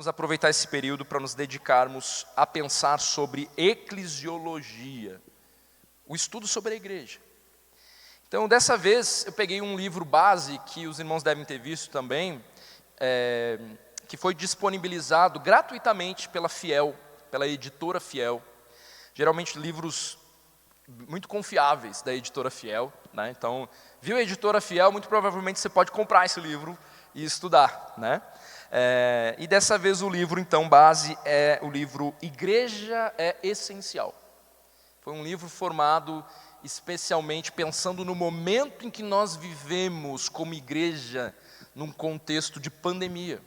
Vamos aproveitar esse período para nos dedicarmos a pensar sobre eclesiologia, o estudo sobre a igreja. Então, dessa vez, eu peguei um livro base, que os irmãos devem ter visto também, que foi disponibilizado gratuitamente pela Fiel, pela editora Fiel. Geralmente livros muito confiáveis da editora Fiel, né? Então, viu a editora Fiel, muito provavelmente você pode comprar esse livro e estudar, né? E dessa vez o livro, então, base é o livro Igreja é Essencial. Foi um livro formado especialmente pensando no momento em que nós vivemos como igreja, num contexto de pandemia.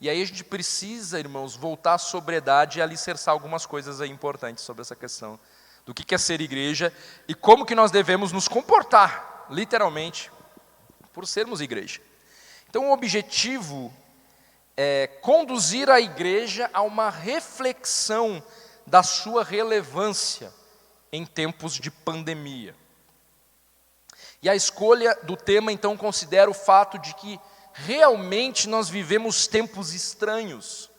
E aí a gente precisa, irmãos, voltar à sobriedade e alicerçar algumas coisas aí importantes sobre essa questão do que é ser igreja e como que nós devemos nos comportar, literalmente, por sermos igreja. Então o objetivo é conduzir a igreja a uma reflexão da sua relevância em tempos de pandemia. E a escolha do tema, então, considera o fato de que realmente nós vivemos tempos estranhos,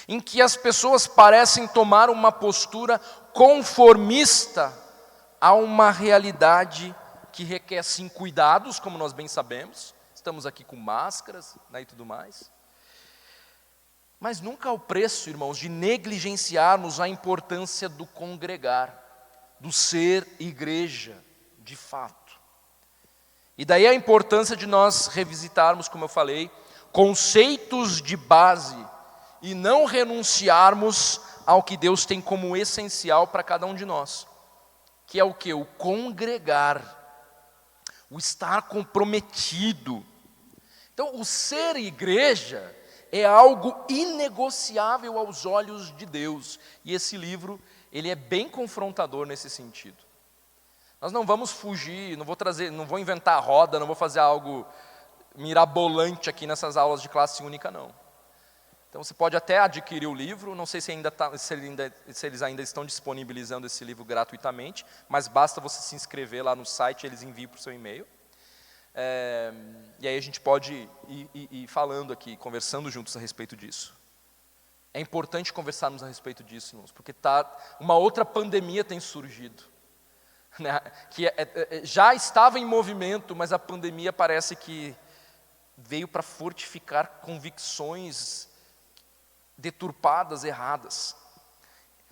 em que as pessoas parecem tomar uma postura conformista a uma realidade que requer, sim, cuidados, como nós bem sabemos. Estamos aqui com máscaras, né, e tudo mais. Mas nunca ao preço, irmãos, de negligenciarmos a importância do congregar, do ser igreja, de fato. E daí a importância de nós revisitarmos, como eu falei, conceitos de base e não renunciarmos ao que Deus tem como essencial para cada um de nós, que é o quê? O congregar, o estar comprometido. Então, o ser igreja é algo inegociável aos olhos de Deus. E esse livro, ele é bem confrontador nesse sentido. Nós não vamos fugir, não vou inventar a roda, não vou fazer algo mirabolante aqui nessas aulas de classe única, não. Então você pode até adquirir o livro, não sei se eles ainda estão disponibilizando esse livro gratuitamente, mas basta você se inscrever lá no site, eles enviam para o seu e-mail. E aí a gente pode ir falando aqui, conversando juntos a respeito disso. É importante conversarmos a respeito disso, irmãos, porque uma outra pandemia tem surgido, né, que já estava em movimento, mas a pandemia parece que veio para fortificar convicções deturpadas, erradas.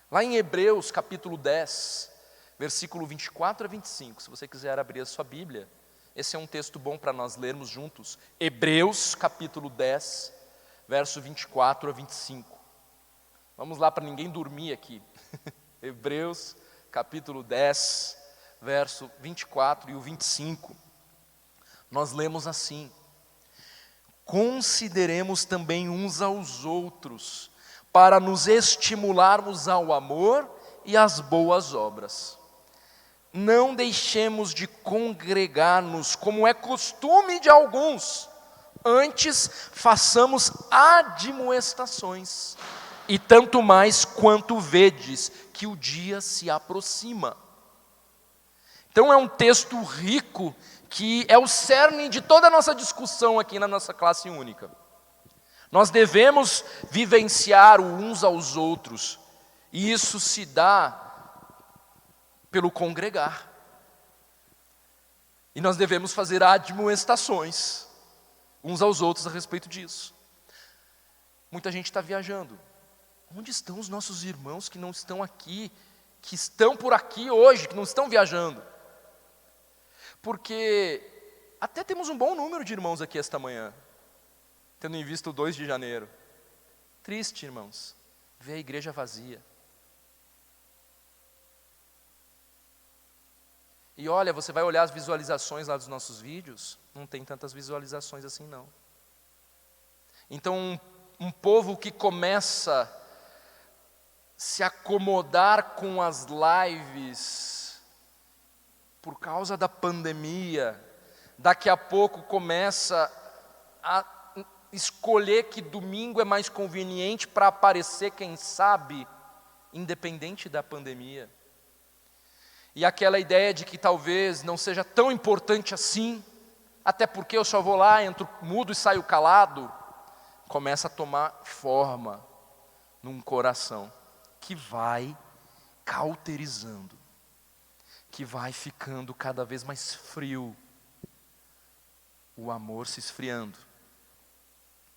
Lá em Hebreus, capítulo 10, versículo 24 a 25, se você quiser abrir a sua Bíblia, esse é um texto bom para nós lermos juntos. Hebreus, capítulo 10, verso 24 a 25. Vamos lá para ninguém dormir aqui. Hebreus, capítulo 10, verso 24 e o 25. Nós lemos assim: consideremos também uns aos outros, para nos estimularmos ao amor e às boas obras. Não deixemos de congregar-nos, como é costume de alguns, antes façamos admoestações, e tanto mais quanto vedes que o dia se aproxima. Então é um texto rico, que é o cerne de toda a nossa discussão aqui na nossa classe única. Nós devemos vivenciar uns aos outros, e isso se dá pelo congregar. E nós devemos fazer admoestações uns aos outros a respeito disso. Muita gente está viajando. Onde estão os nossos irmãos que não estão aqui, que estão por aqui hoje, que não estão viajando? Porque até temos um bom número de irmãos aqui esta manhã, tendo em vista o 2 de janeiro. Triste, irmãos, ver a igreja vazia. E olha, você vai olhar as visualizações lá dos nossos vídeos, não tem tantas visualizações assim não. Então um povo que começa a se acomodar com as lives por causa da pandemia, daqui a pouco começa a escolher que domingo é mais conveniente para aparecer, quem sabe, independente da pandemia. E aquela ideia de que talvez não seja tão importante assim, até porque eu só vou lá, entro mudo e saio calado, começa a tomar forma num coração que vai cauterizando, que vai ficando cada vez mais frio, o amor se esfriando.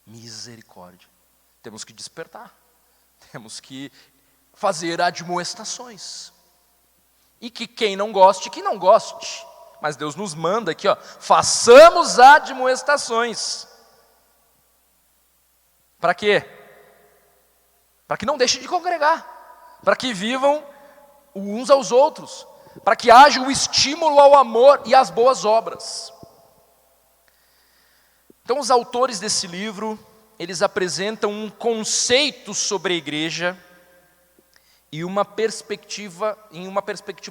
Misericórdia. Temos que despertar, temos que fazer admoestações. E que quem não goste, que não goste. Mas Deus nos manda aqui, façamos admoestações. Para quê? Para que não deixem de congregar, para que vivam uns aos outros, para que haja o estímulo ao amor e às boas obras. Então, os autores desse livro, eles apresentam um conceito sobre a igreja e uma perspectiva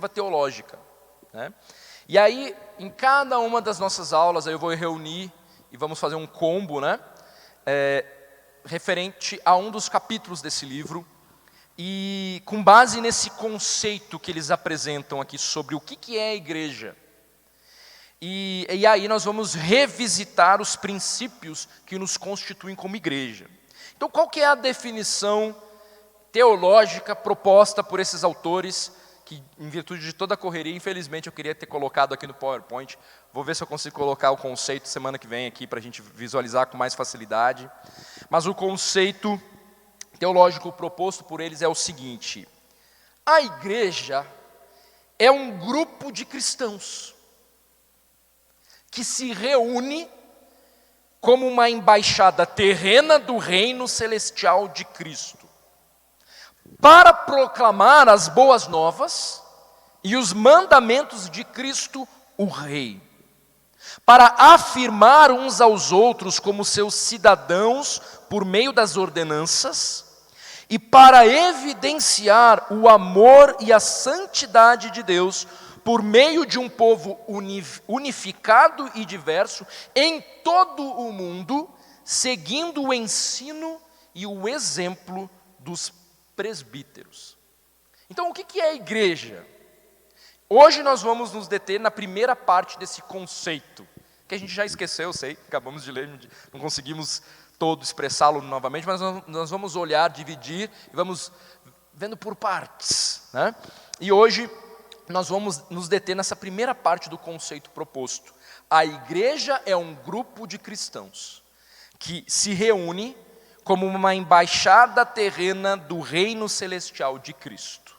teológica, né? E aí, em cada uma das nossas aulas, eu vou reunir e vamos fazer um combo, né? Referente a um dos capítulos desse livro, e com base nesse conceito que eles apresentam aqui sobre o que é a igreja. E aí nós vamos revisitar os princípios que nos constituem como igreja. Então, qual que é a definição teológica proposta por esses autores, que em virtude de toda a correria, infelizmente eu queria ter colocado aqui no PowerPoint, vou ver se eu consigo colocar o conceito semana que vem aqui para a gente visualizar com mais facilidade. Mas o conceito teológico proposto por eles é o seguinte: a igreja é um grupo de cristãos que se reúne como uma embaixada terrena do reino celestial de Cristo, para proclamar as boas novas e os mandamentos de Cristo, o Rei, para afirmar uns aos outros como seus cidadãos por meio das ordenanças, e para evidenciar o amor e a santidade de Deus por meio de um povo unificado e diverso em todo o mundo, seguindo o ensino e o exemplo dos presbíteros. Então, o que é a igreja? Hoje nós vamos nos deter na primeira parte desse conceito, que a gente já esqueceu, eu sei, acabamos de ler, não conseguimos todo expressá-lo novamente, mas nós vamos olhar, dividir, e vamos vendo por partes, né? E hoje nós vamos nos deter nessa primeira parte do conceito proposto. A igreja é um grupo de cristãos que se reúne como uma embaixada terrena do reino celestial de Cristo.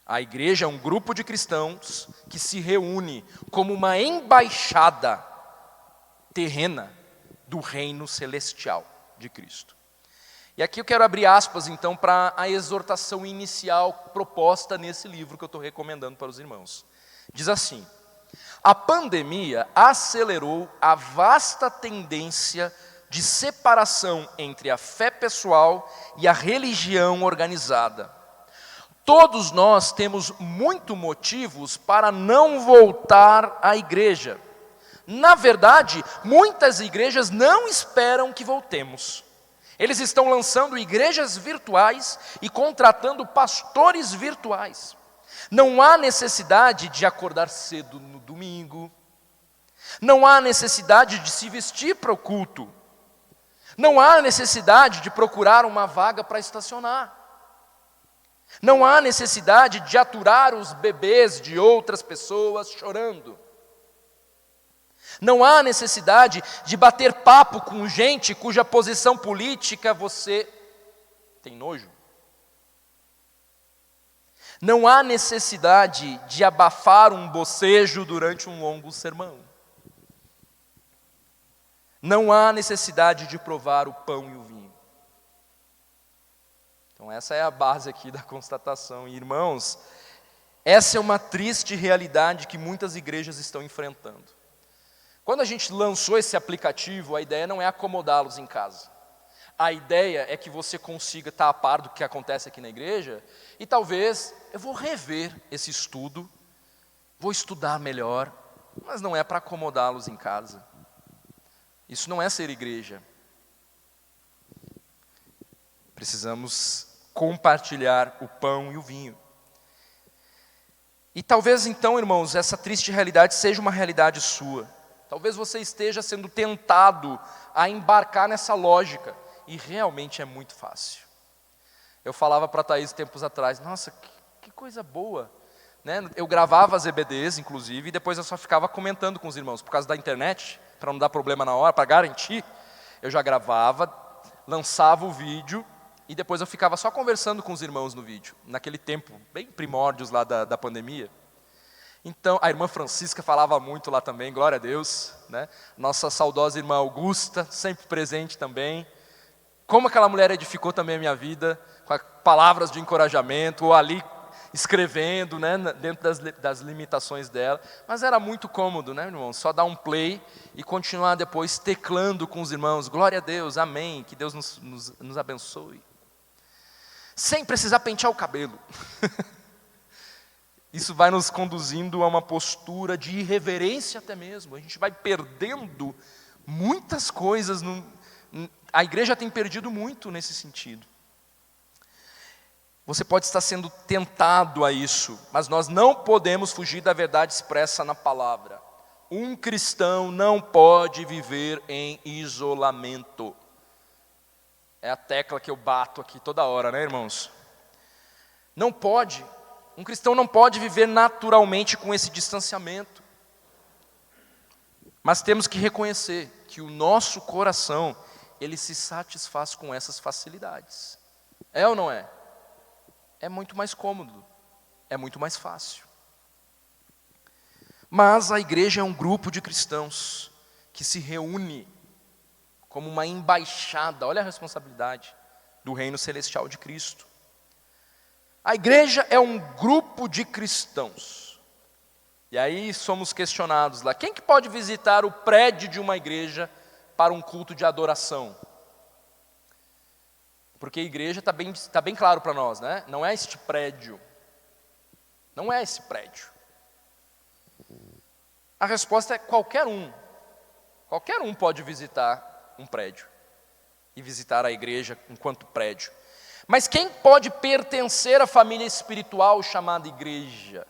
A igreja é um grupo de cristãos que se reúne como uma embaixada terrena do reino celestial de Cristo. E aqui eu quero abrir aspas, então, para a exortação inicial proposta nesse livro que eu estou recomendando para os irmãos. Diz assim: a pandemia acelerou a vasta tendência de separação entre a fé pessoal e a religião organizada. Todos nós temos muitos motivos para não voltar à igreja. Na verdade, muitas igrejas não esperam que voltemos. Eles estão lançando igrejas virtuais e contratando pastores virtuais. Não há necessidade de acordar cedo no domingo. Não há necessidade de se vestir para o culto. Não há necessidade de procurar uma vaga para estacionar. Não há necessidade de aturar os bebês de outras pessoas chorando. Não há necessidade de bater papo com gente cuja posição política você tem nojo. Não há necessidade de abafar um bocejo durante um longo sermão. Não há necessidade de provar o pão e o vinho. Então essa é a base aqui da constatação. E, irmãos, essa é uma triste realidade que muitas igrejas estão enfrentando. Quando a gente lançou esse aplicativo, a ideia não é acomodá-los em casa. A ideia é que você consiga estar a par do que acontece aqui na igreja, e talvez eu vou rever esse estudo, vou estudar melhor, mas não é para acomodá-los em casa. Isso não é ser igreja. Precisamos compartilhar o pão e o vinho. E talvez então, irmãos, essa triste realidade seja uma realidade sua. Talvez você esteja sendo tentado a embarcar nessa lógica, e realmente é muito fácil. Eu falava para a Thaís tempos atrás, nossa, que coisa boa, né? Eu gravava as EBDs, inclusive, e depois eu só ficava comentando com os irmãos, por causa da internet, para não dar problema na hora, para garantir, eu já gravava, lançava o vídeo, e depois eu ficava só conversando com os irmãos no vídeo, naquele tempo, bem primórdios lá da pandemia. Então, a irmã Francisca falava muito lá também, glória a Deus, né? Nossa saudosa irmã Augusta, sempre presente também. Como aquela mulher edificou também a minha vida, com palavras de encorajamento, ou ali escrevendo, né, dentro das limitações dela. Mas era muito cômodo, né, irmão? Só dar um play e continuar depois teclando com os irmãos. Glória a Deus, amém, que Deus nos abençoe. Sem precisar pentear o cabelo. Isso vai nos conduzindo a uma postura de irreverência até mesmo. A gente vai perdendo muitas coisas. A igreja tem perdido muito nesse sentido. Você pode estar sendo tentado a isso, mas nós não podemos fugir da verdade expressa na palavra. Um cristão não pode viver em isolamento. É a tecla que eu bato aqui toda hora, né, irmãos? Não pode. Um cristão não pode viver naturalmente com esse distanciamento. Mas temos que reconhecer que o nosso coração, ele se satisfaz com essas facilidades. É ou não é? É muito mais cômodo, é muito mais fácil. Mas a igreja é um grupo de cristãos que se reúne como uma embaixada, olha a responsabilidade, do reino celestial de Cristo. A igreja é um grupo de cristãos. E aí somos questionados lá, quem que pode visitar o prédio de uma igreja para um culto de adoração? Porque a igreja está bem claro para nós, né? Não é este prédio. Não é esse prédio. A resposta é qualquer um. Qualquer um pode visitar um prédio. E visitar a igreja enquanto prédio. Mas quem pode pertencer à família espiritual chamada igreja?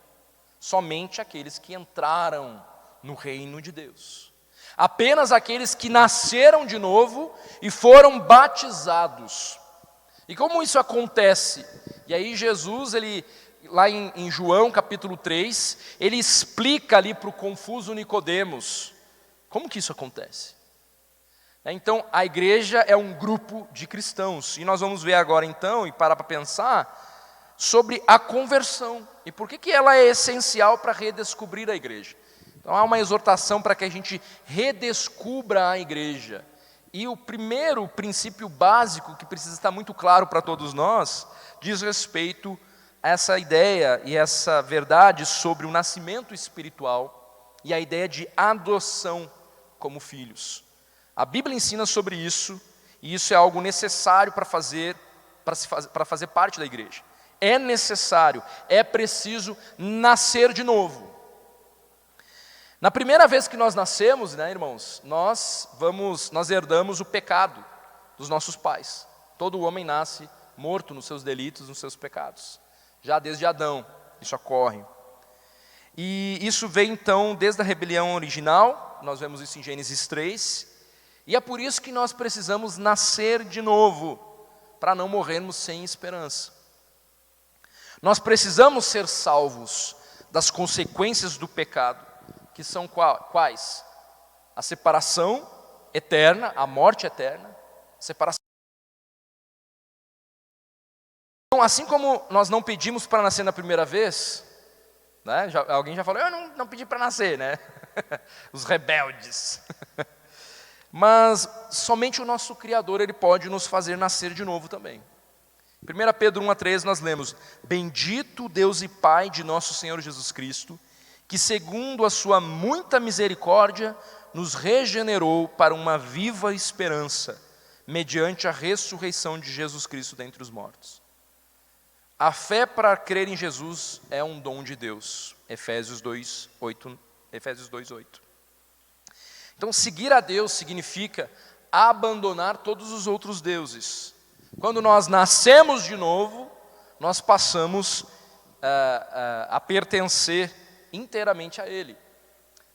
Somente aqueles que entraram no reino de Deus. Apenas aqueles que nasceram de novo e foram batizados. E como isso acontece? E aí Jesus, lá em João capítulo 3, ele explica ali para o confuso Nicodemos, como que isso acontece? Então, a igreja é um grupo de cristãos, e nós vamos ver agora então, e parar para pensar, sobre a conversão, e por que ela é essencial para redescobrir a igreja. Então há uma exortação para que a gente redescubra a igreja. E o primeiro princípio básico, que precisa estar muito claro para todos nós, diz respeito a essa ideia e essa verdade sobre o nascimento espiritual e a ideia de adoção como filhos. A Bíblia ensina sobre isso, e isso é algo necessário para fazer parte da igreja. É necessário, é preciso nascer de novo. Na primeira vez que nós nascemos, né, irmãos, nós herdamos o pecado dos nossos pais. Todo homem nasce morto nos seus delitos, nos seus pecados. Já desde Adão, isso ocorre. E isso vem então desde a rebelião original, nós vemos isso em Gênesis 3, e é por isso que nós precisamos nascer de novo, para não morrermos sem esperança. Nós precisamos ser salvos das consequências do pecado, que são quais? A separação eterna, a morte eterna, separação. Então, assim como nós não pedimos para nascer na primeira vez, né? Alguém já falou, eu não pedi para nascer, né? Os rebeldes. Mas somente o nosso Criador, Ele pode nos fazer nascer de novo também. 1 Pedro 1:13 nós lemos, bendito Deus e Pai de nosso Senhor Jesus Cristo, que segundo a sua muita misericórdia, nos regenerou para uma viva esperança, mediante a ressurreição de Jesus Cristo dentre os mortos. A fé para crer em Jesus é um dom de Deus. Efésios 2:8. Então, seguir a Deus significa abandonar todos os outros deuses. Quando nós nascemos de novo, nós passamos a pertencer inteiramente a Ele.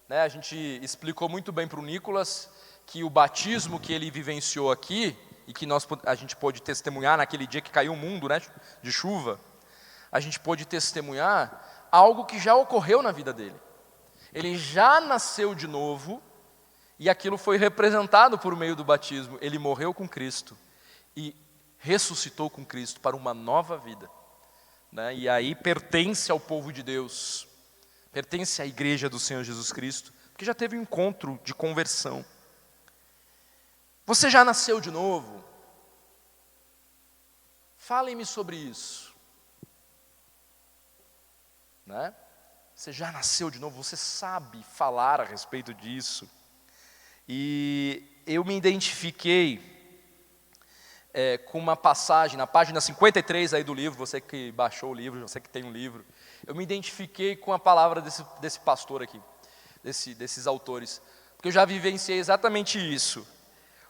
né? A gente explicou muito bem para o Nicolas que o batismo que ele vivenciou aqui, e que a gente pôde testemunhar naquele dia que caiu o mundo, né, de chuva, a gente pôde testemunhar algo que já ocorreu na vida dele. Ele já nasceu de novo, e aquilo foi representado por meio do batismo. Ele morreu com Cristo e ressuscitou com Cristo para uma nova vida, né? E aí pertence ao povo de Deus, pertence à igreja do Senhor Jesus Cristo, porque já teve um encontro de conversão. Você já nasceu de novo? Falem-me sobre isso, né? Você já nasceu de novo, você sabe falar a respeito disso. E eu me identifiquei com uma passagem, na página 53 aí do livro, você que baixou o livro, você que tem um livro, eu me identifiquei com a palavra desse pastor aqui, desses autores, porque eu já vivenciei exatamente isso.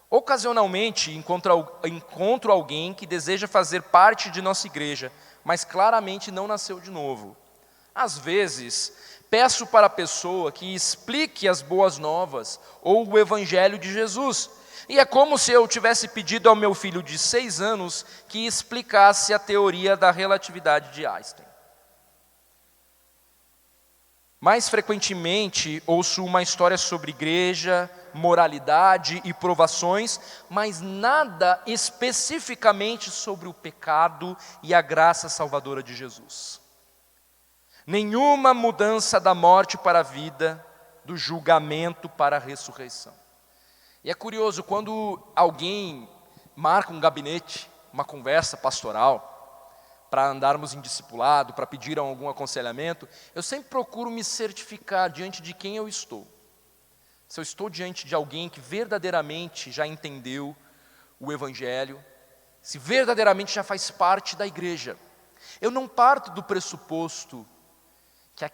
Ocasionalmente encontro alguém que deseja fazer parte de nossa igreja, mas claramente não nasceu de novo. Às vezes, peço para a pessoa que explique as boas novas ou o evangelho de Jesus. E é como se eu tivesse pedido ao meu filho de 6 anos que explicasse a teoria da relatividade de Einstein. Mais frequentemente, ouço uma história sobre igreja, moralidade e provações, mas nada especificamente sobre o pecado e a graça salvadora de Jesus. Nenhuma mudança da morte para a vida, do julgamento para a ressurreição. E é curioso, quando alguém marca um gabinete, uma conversa pastoral, para andarmos em discipulado, para pedir algum aconselhamento, eu sempre procuro me certificar diante de quem eu estou. Se eu estou diante de alguém que verdadeiramente já entendeu o Evangelho, se verdadeiramente já faz parte da igreja. Eu não parto do pressuposto que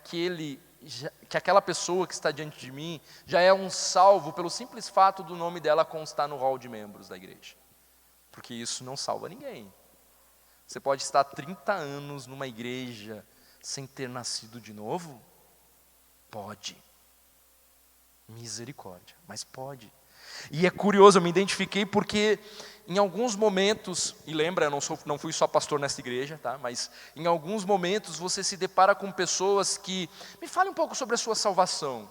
aquela pessoa que está diante de mim já é um salvo pelo simples fato do nome dela constar no hall de membros da igreja. Porque isso não salva ninguém. Você pode estar 30 anos numa igreja sem ter nascido de novo? Pode. Misericórdia, mas pode. E é curioso, eu me identifiquei porque em alguns momentos, e lembra, eu não fui só pastor nessa igreja, tá? Mas em alguns momentos você se depara com pessoas que, me fale um pouco sobre a sua salvação.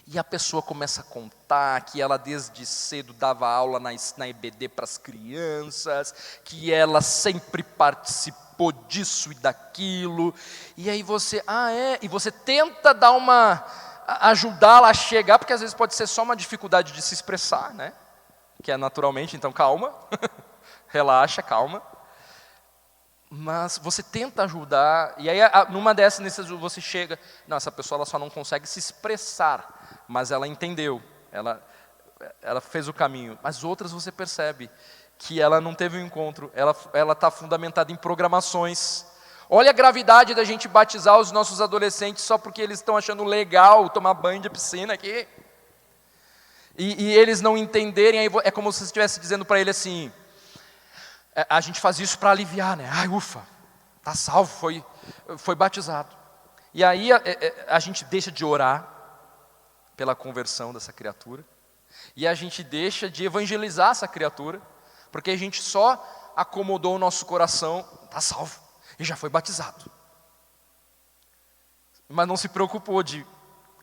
E a pessoa começa a contar que ela desde cedo dava aula na EBD para as crianças, que ela sempre participou disso e daquilo, e aí você, e você tenta ajudá-la a chegar, porque às vezes pode ser só uma dificuldade de se expressar, né? Que é naturalmente, então calma, relaxa, calma. Mas você tenta ajudar, e aí numa dessas você chega, não, essa pessoa ela só não consegue se expressar, mas ela entendeu, ela fez o caminho. Mas outras você percebe que ela não teve um encontro, ela está fundamentada em programações. Olha a gravidade da gente batizar os nossos adolescentes só porque eles estão achando legal tomar banho de piscina aqui. E eles não entenderem, aí é como se você estivesse dizendo para ele assim, a gente faz isso para aliviar, né? Ai, ufa, está salvo, foi batizado. E aí a gente deixa de orar pela conversão dessa criatura, e a gente deixa de evangelizar essa criatura, porque a gente só acomodou o nosso coração, está salvo, e já foi batizado. Mas não se preocupou de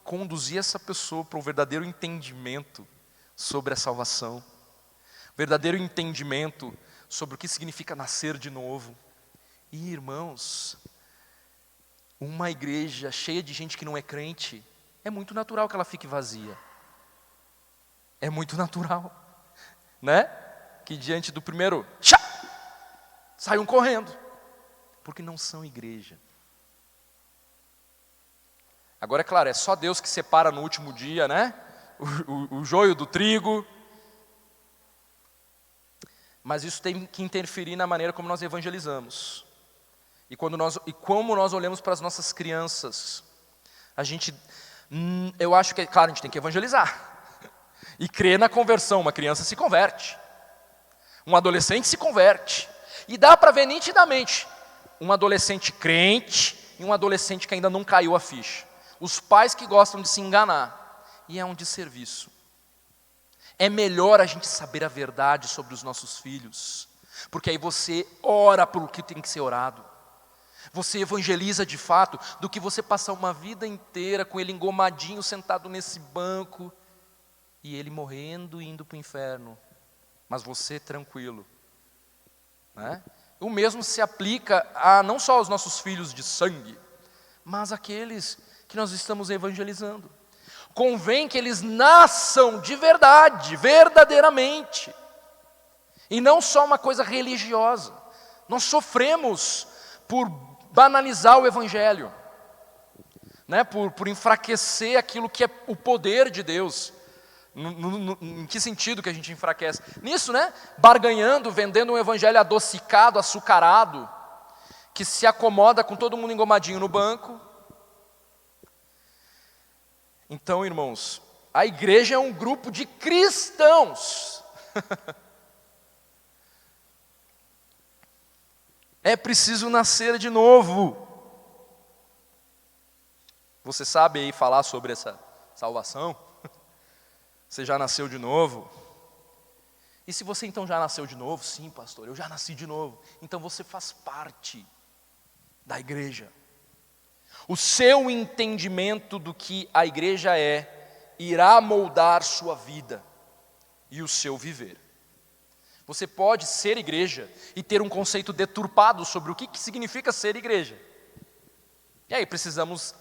conduzir essa pessoa para um verdadeiro entendimento sobre a salvação, verdadeiro entendimento sobre o que significa nascer de novo. E irmãos, uma igreja cheia de gente que não é crente, é muito natural que ela fique vazia. É muito natural, né? Que diante do primeiro, saiam correndo, porque não são igreja. Agora é claro, é só Deus que separa no último dia, né? O joio do trigo. Mas isso tem que interferir na maneira como nós evangelizamos. E como nós olhamos para as nossas crianças. Eu acho que, claro, a gente tem que evangelizar. E crer na conversão. Uma criança se converte. Um adolescente se converte. E dá para ver nitidamente um adolescente crente e um adolescente que ainda não caiu a ficha. Os pais que gostam de se enganar, e é um desserviço. É melhor a gente saber a verdade sobre os nossos filhos, porque aí você ora pelo que tem que ser orado. Você evangeliza de fato, do que você passar uma vida inteira com ele engomadinho, sentado nesse banco, e ele morrendo e indo para o inferno, mas você tranquilo, né? O mesmo se aplica a não só aos nossos filhos de sangue, mas aqueles que nós estamos evangelizando. Convém que eles nasçam de verdade, verdadeiramente, e não só uma coisa religiosa. Nós sofremos por banalizar o evangelho, né? por enfraquecer aquilo que é o poder de Deus. Em que sentido que a gente enfraquece? Nisso, né? Barganhando, vendendo um evangelho adocicado, açucarado, que se acomoda com todo mundo engomadinho no banco. Então, irmãos, a igreja é um grupo de cristãos. É preciso nascer de novo. Você sabe aí falar sobre essa salvação? Você já nasceu de novo? E se você então já nasceu de novo? Sim, pastor, eu já nasci de novo. Então você faz parte da igreja. O seu entendimento do que a igreja é, irá moldar sua vida e o seu viver. Você pode ser igreja e ter um conceito deturpado sobre o que significa ser igreja. E aí precisamos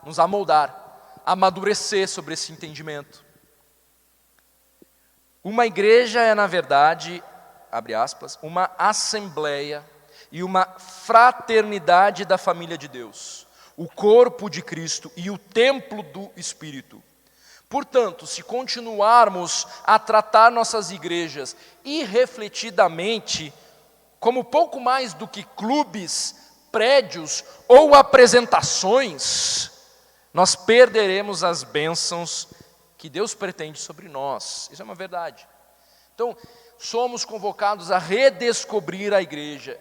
nos amoldar, amadurecer sobre esse entendimento. Uma igreja é, na verdade, abre aspas, uma assembleia e uma fraternidade da família de Deus, o corpo de Cristo e o templo do Espírito. Portanto, se continuarmos a tratar nossas igrejas irrefletidamente como pouco mais do que clubes, prédios ou apresentações, nós perderemos as bênçãos que Deus pretende sobre nós. Isso é uma verdade. Então, somos convocados a redescobrir a igreja.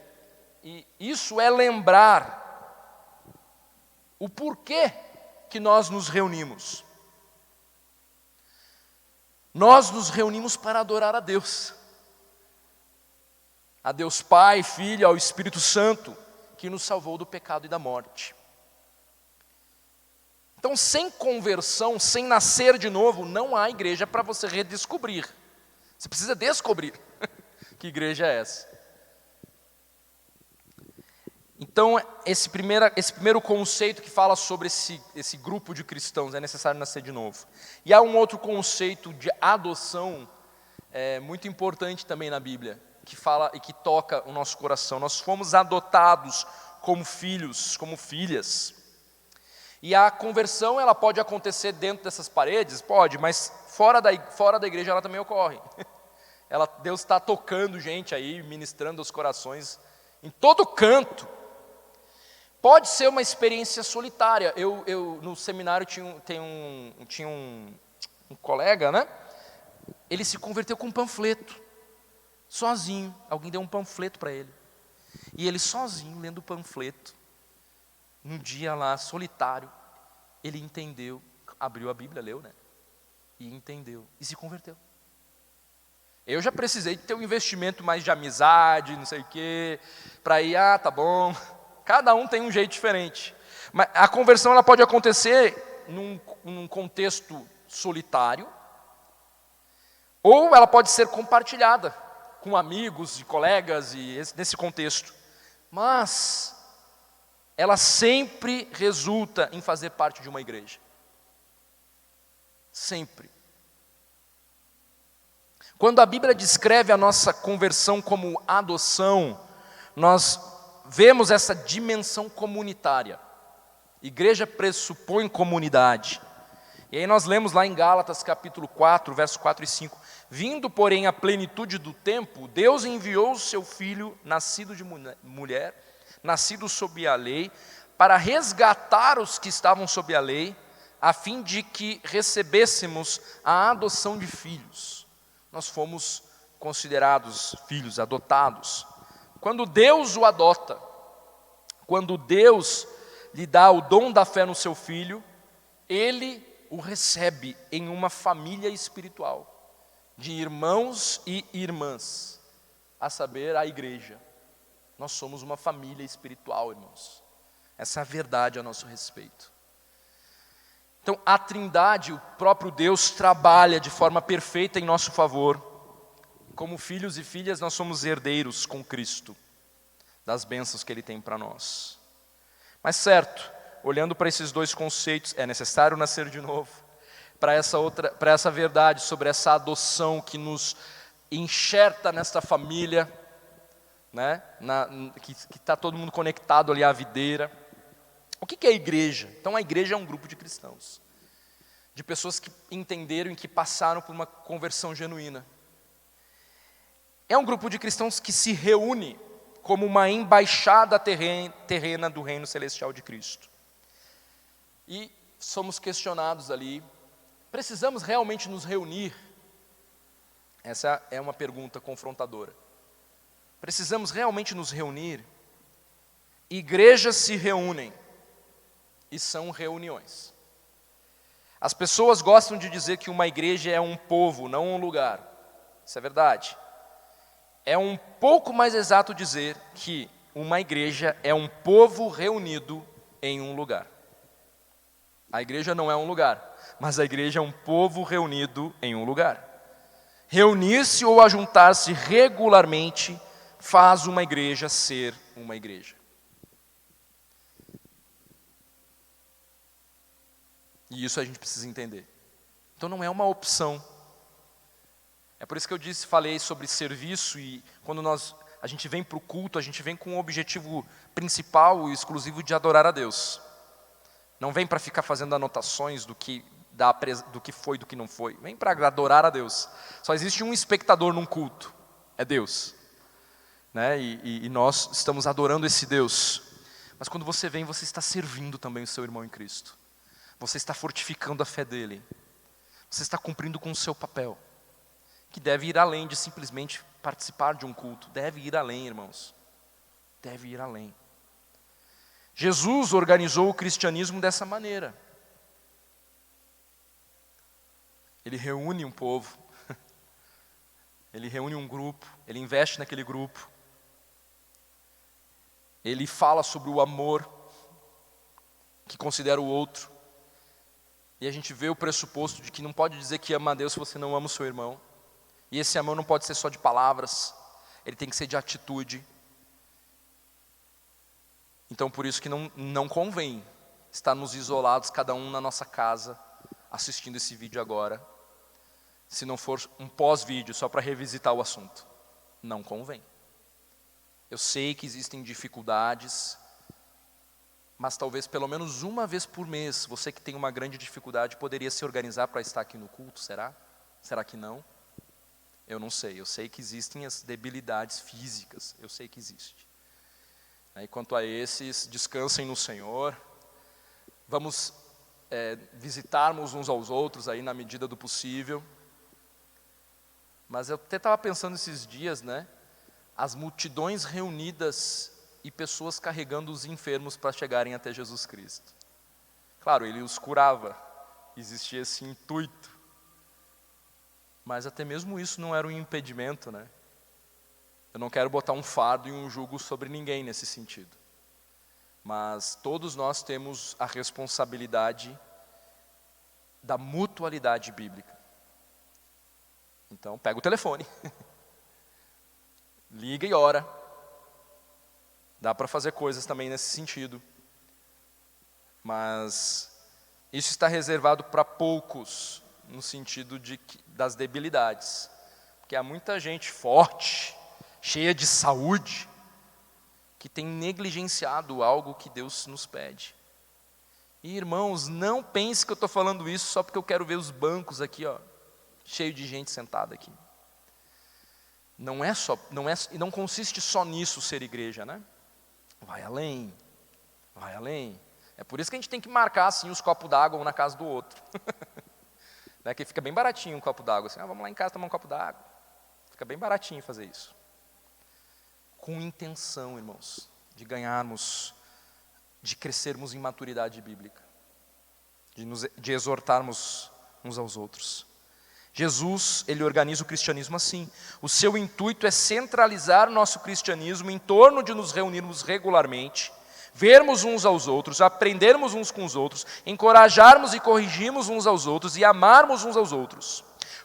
E isso é lembrar o porquê que nós nos reunimos. Nós nos reunimos para adorar a Deus. A Deus Pai, Filho, ao Espírito Santo, que nos salvou do pecado e da morte. Então, sem conversão, sem nascer de novo, não há igreja para você redescobrir. Você precisa descobrir que igreja é essa. Então, esse primeiro conceito que fala sobre esse grupo de cristãos, é necessário nascer de novo. E há um outro conceito de adoção, muito importante também na Bíblia, que fala e que toca o nosso coração. Nós fomos adotados como filhos, como filhas. E a conversão, ela pode acontecer dentro dessas paredes? Pode, mas fora da igreja ela também ocorre. Deus está tocando gente aí, ministrando os corações em todo canto. Pode ser uma experiência solitária. Eu no seminário tinha um colega, né? Ele se converteu com um panfleto, sozinho. Alguém deu um panfleto para ele. E ele sozinho, lendo o panfleto, um dia lá, solitário, ele entendeu, abriu a Bíblia, leu, né? E entendeu, e se converteu. Eu já precisei de ter um investimento mais de amizade, não sei o quê, para ir, tá bom. Cada um tem um jeito diferente. Mas a conversão ela pode acontecer num contexto solitário, ou ela pode ser compartilhada com amigos e colegas, e nesse contexto. Mas ela sempre resulta em fazer parte de uma igreja. Sempre. Quando a Bíblia descreve a nossa conversão como adoção, nós vemos essa dimensão comunitária. Igreja pressupõe comunidade. E aí nós lemos lá em Gálatas capítulo 4, versos 4 e 5. Vindo, porém, a plenitude do tempo, Deus enviou o seu Filho, nascido de mulher, nascido sob a lei, para resgatar os que estavam sob a lei, a fim de que recebêssemos a adoção de filhos. Nós fomos considerados filhos, adotados. Quando Deus o adota, quando Deus lhe dá o dom da fé no seu filho, ele o recebe em uma família espiritual, de irmãos e irmãs, a saber, a igreja. Nós somos uma família espiritual, irmãos. Essa é a verdade a nosso respeito. Então, a Trindade, o próprio Deus, trabalha de forma perfeita em nosso favor. Como filhos e filhas, nós somos herdeiros com Cristo das bênçãos que Ele tem para nós. Mas certo, olhando para esses dois conceitos, é necessário nascer de novo. Para essa verdade sobre essa adoção que nos enxerta nesta família, né? Que está todo mundo conectado ali à videira. O que é a igreja? Então a igreja é um grupo de cristãos, de pessoas que entenderam e que passaram por uma conversão genuína. É um grupo de cristãos que se reúne como uma embaixada terrena do reino celestial de Cristo. E somos questionados ali, precisamos realmente nos reunir? Essa é uma pergunta confrontadora. Precisamos realmente nos reunir? Igrejas se reúnem e são reuniões. As pessoas gostam de dizer que uma igreja é um povo, não um lugar. Isso é verdade. É um pouco mais exato dizer que uma igreja é um povo reunido em um lugar. A igreja não é um lugar, mas a igreja é um povo reunido em um lugar. Reunir-se ou ajuntar-se regularmente faz uma igreja ser uma igreja. E isso a gente precisa entender. Então não é uma opção. É por isso que eu falei sobre serviço, e quando a gente vem para o culto, a gente vem com o objetivo principal e exclusivo de adorar a Deus. Não vem para ficar fazendo anotações do que foi, do que não foi. Vem para adorar a Deus. Só existe um espectador num culto, é Deus. Né? E nós estamos adorando esse Deus. Mas quando você vem, você está servindo também o seu irmão em Cristo. Você está fortificando a fé dele. Você está cumprindo com o seu papel, que deve ir além de simplesmente participar de um culto. Deve ir além, irmãos. Deve ir além. Jesus organizou o cristianismo dessa maneira. Ele reúne um povo. Ele reúne um grupo. Ele investe naquele grupo. Ele fala sobre o amor que considera o outro. E a gente vê o pressuposto de que não pode dizer que ama a Deus se você não ama o seu irmão. E esse amor não pode ser só de palavras, ele tem que ser de atitude. Então por isso que não convém estarmos isolados, cada um na nossa casa, assistindo esse vídeo agora, se não for um pós-vídeo só para revisitar o assunto. Não convém. Eu sei que existem dificuldades, mas talvez pelo menos uma vez por mês, você que tem uma grande dificuldade, poderia se organizar para estar aqui no culto, será? Será que não? Eu não sei, eu sei que existem as debilidades físicas, eu sei que existe. E quanto a esses, descansem no Senhor, vamos visitarmos uns aos outros aí na medida do possível. Mas eu até estava pensando esses dias, né? As multidões reunidas e pessoas carregando os enfermos para chegarem até Jesus Cristo. Claro, ele os curava, existia esse intuito. Mas até mesmo isso não era um impedimento, né? Eu não quero botar um fardo e um jugo sobre ninguém nesse sentido. Mas todos nós temos a responsabilidade da mutualidade bíblica. Então, pega o telefone, liga e ora. Dá para fazer coisas também nesse sentido. Mas isso está reservado para poucos, no sentido das debilidades. Porque há muita gente forte, cheia de saúde, que tem negligenciado algo que Deus nos pede. E irmãos, não pense que eu estou falando isso só porque eu quero ver os bancos aqui, ó, cheio de gente sentada aqui. Não consiste só nisso ser igreja, né? Vai além, vai além. É por isso que a gente tem que marcar assim os copos d'água um na casa do outro. Né, que fica bem baratinho um copo d'água. Assim, vamos lá em casa tomar um copo d'água. Fica bem baratinho fazer isso. Com intenção, irmãos, de de crescermos em maturidade bíblica, de exortarmos uns aos outros. Jesus, ele organiza o cristianismo assim. O seu intuito é centralizar o nosso cristianismo em torno de nos reunirmos regularmente, vermos uns aos outros, aprendermos uns com os outros, encorajarmos e corrigirmos uns aos outros e amarmos uns aos outros.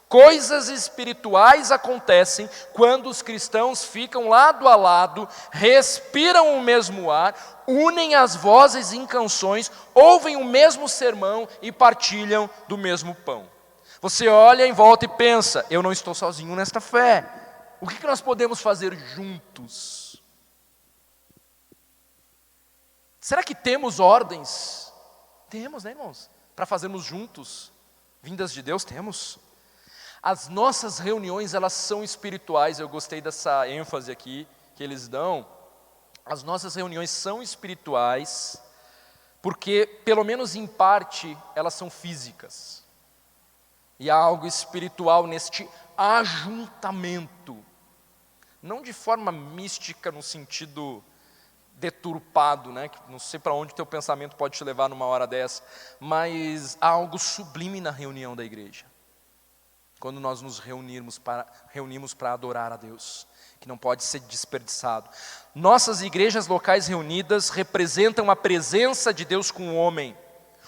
Coisas espirituais acontecem quando os cristãos ficam lado a lado, respiram o mesmo ar, unem as vozes em canções, ouvem o mesmo sermão e partilham do mesmo pão. Você olha em volta e pensa, eu não estou sozinho nesta fé. O que nós podemos fazer juntos? Será que temos ordens? Temos, né, irmãos? Para fazermos juntos, vindas de Deus, temos. As nossas reuniões, elas são espirituais. Eu gostei dessa ênfase aqui que eles dão. As nossas reuniões são espirituais, porque, pelo menos em parte, elas são físicas. E há algo espiritual neste ajuntamento. Não de forma mística, no sentido deturpado, né? Não sei para onde teu pensamento pode te levar numa hora dessa, mas há algo sublime na reunião da igreja. Quando nós nos reunimos para adorar a Deus, que não pode ser desperdiçado. Nossas igrejas locais reunidas representam a presença de Deus com o homem,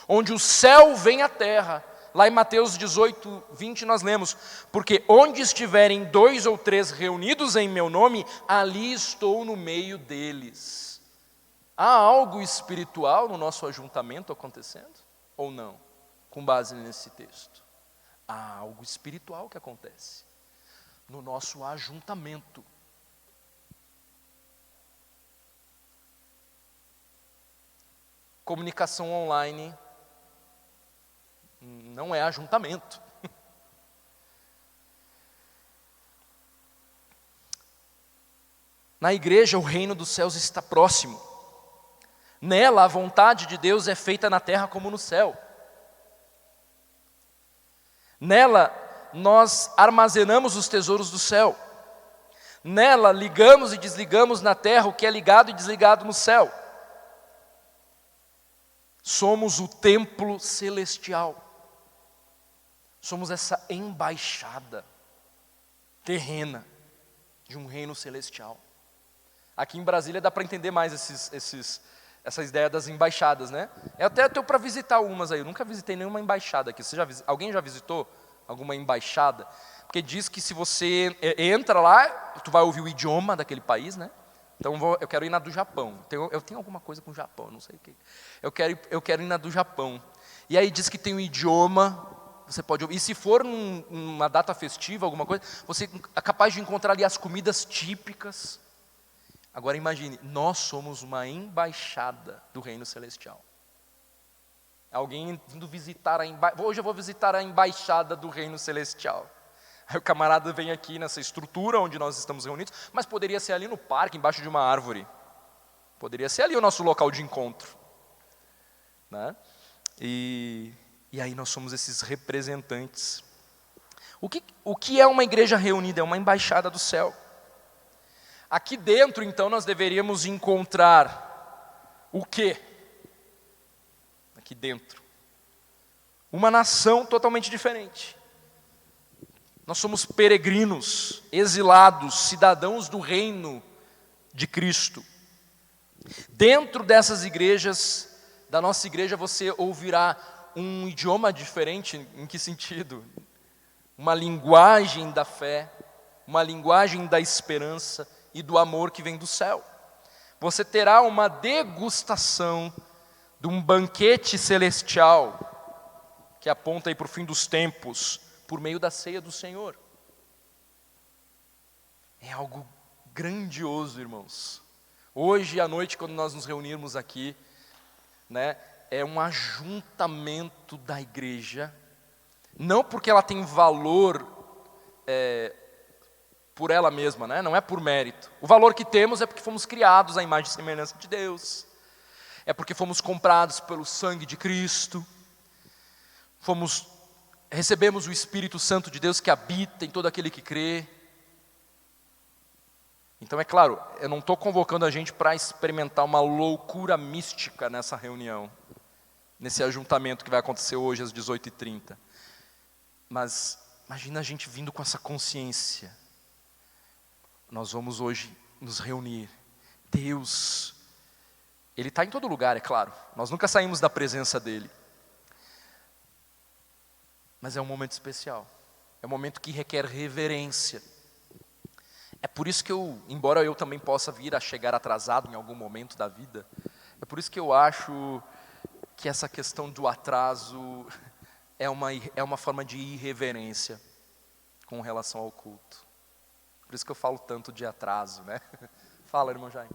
onde o céu vem à terra. Lá em Mateus 18, 20 nós lemos, porque onde estiverem 2 ou 3 reunidos em meu nome, ali estou no meio deles. Há algo espiritual no nosso ajuntamento acontecendo? Ou não? Com base nesse texto. Há algo espiritual que acontece no nosso ajuntamento. Comunicação online não é ajuntamento. Na igreja, o reino dos céus está próximo. Nela, a vontade de Deus é feita na terra como no céu. Nela, nós armazenamos os tesouros do céu. Nela, ligamos e desligamos na terra o que é ligado e desligado no céu. Somos o templo celestial. Somos essa embaixada terrena de um reino celestial. Aqui em Brasília dá para entender mais essa ideia das embaixadas, né? Eu até estou para visitar umas aí. Eu nunca visitei nenhuma embaixada aqui. Alguém já visitou alguma embaixada? Porque diz que se você entra lá, tu vai ouvir o idioma daquele país, né? Então eu quero ir na do Japão. Eu tenho alguma coisa com o Japão, não sei o que. Eu quero ir na do Japão. E aí diz que tem um idioma, você pode ouvir. E se for numa data festiva, alguma coisa, você é capaz de encontrar ali as comidas típicas. Agora imagine, nós somos uma embaixada do reino celestial. Alguém indo visitar hoje eu vou visitar a embaixada do reino celestial. Aí o camarada vem aqui nessa estrutura onde nós estamos reunidos, mas poderia ser ali no parque, embaixo de uma árvore. Poderia ser ali o nosso local de encontro, né? E aí nós somos esses representantes. O que é uma igreja reunida? É uma embaixada do céu. Aqui dentro, então, nós deveríamos encontrar o quê? Aqui dentro. Uma nação totalmente diferente. Nós somos peregrinos, exilados, cidadãos do reino de Cristo. Dentro dessas igrejas, da nossa igreja, você ouvirá um idioma diferente. Em que sentido? Uma linguagem da fé, uma linguagem da esperança e do amor que vem do céu. Você terá uma degustação de um banquete celestial que aponta aí para o fim dos tempos, por meio da ceia do Senhor. É algo grandioso, irmãos. Hoje à noite, quando nós nos reunirmos aqui, né, é um ajuntamento da igreja, não porque ela tem valor por ela mesma, né? Não é por mérito. O valor que temos é porque fomos criados à imagem e semelhança de Deus. É porque fomos comprados pelo sangue de Cristo. Recebemos o Espírito Santo de Deus que habita em todo aquele que crê. Então, é claro, eu não estou convocando a gente para experimentar uma loucura mística nessa reunião, nesse ajuntamento que vai acontecer hoje às 18h30. Mas imagina a gente vindo com essa consciência. Nós vamos hoje nos reunir. Deus, Ele está em todo lugar, é claro. Nós nunca saímos da presença dEle. Mas é um momento especial. É um momento que requer reverência. É por isso que embora eu também possa vir a chegar atrasado em algum momento da vida, é por isso que eu acho que essa questão do atraso é uma forma de irreverência com relação ao culto. Por isso que eu falo tanto de atraso, né? Fala, irmão Jaime.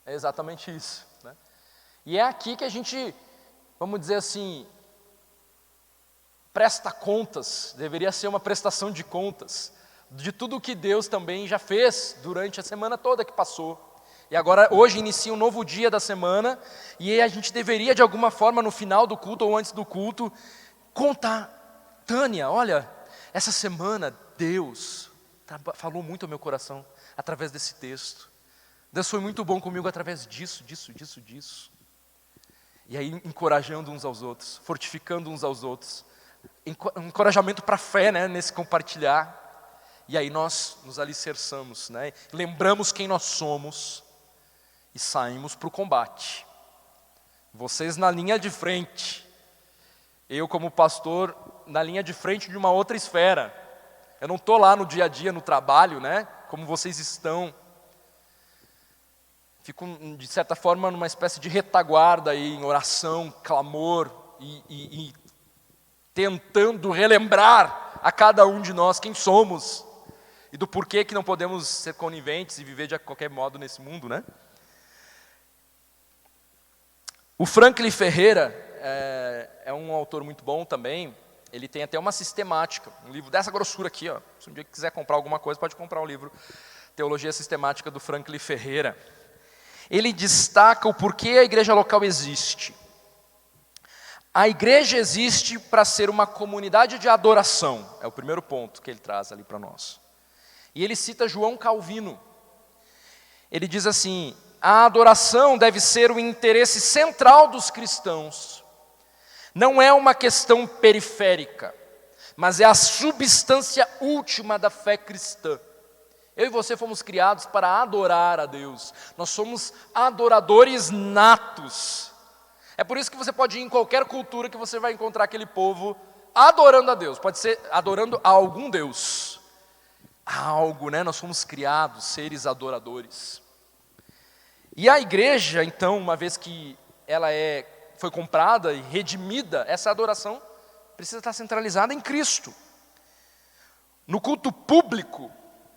É exatamente isso, né? E é aqui que a gente, vamos dizer assim, presta contas, deveria ser uma prestação de contas, de tudo o que Deus também já fez durante a semana toda que passou. E agora, hoje, inicia um novo dia da semana, e a gente deveria, de alguma forma, no final do culto ou antes do culto, contar: Tânia, olha, essa semana Deus falou muito ao meu coração através desse texto. Deus foi muito bom comigo através disso. E aí, encorajando uns aos outros, fortificando uns aos outros. Encorajamento para a fé, né, nesse compartilhar. E aí nós nos alicerçamos, né, lembramos quem nós somos e saímos para o combate. Vocês na linha de frente. Eu, como pastor, na linha de frente de uma outra esfera. Eu não estou lá no dia a dia, no trabalho, né, como vocês estão. Fico, de certa forma, numa espécie de retaguarda aí, em oração, clamor e tentando relembrar a cada um de nós quem somos e do porquê que não podemos ser coniventes e viver de qualquer modo nesse mundo, né? O Franklin Ferreira é um autor muito bom também. Ele tem até uma sistemática, um livro dessa grossura aqui, ó. Se um dia quiser comprar alguma coisa, pode comprar o livro Teologia Sistemática do Franklin Ferreira. Ele destaca o porquê a igreja local existe. A igreja existe para ser uma comunidade de adoração. É o primeiro ponto que ele traz ali para nós. E ele cita João Calvino. Ele diz assim: a adoração deve ser o interesse central dos cristãos. Não é uma questão periférica, mas é a substância última da fé cristã. Eu e você fomos criados para adorar a Deus. Nós somos adoradores natos. É por isso que você pode ir em qualquer cultura que você vai encontrar aquele povo adorando a Deus. Pode ser adorando a algum Deus. Algo, né? Nós fomos criados, seres adoradores. E a igreja, então, uma vez que ela foi comprada e redimida, essa adoração precisa estar centralizada em Cristo. No culto público,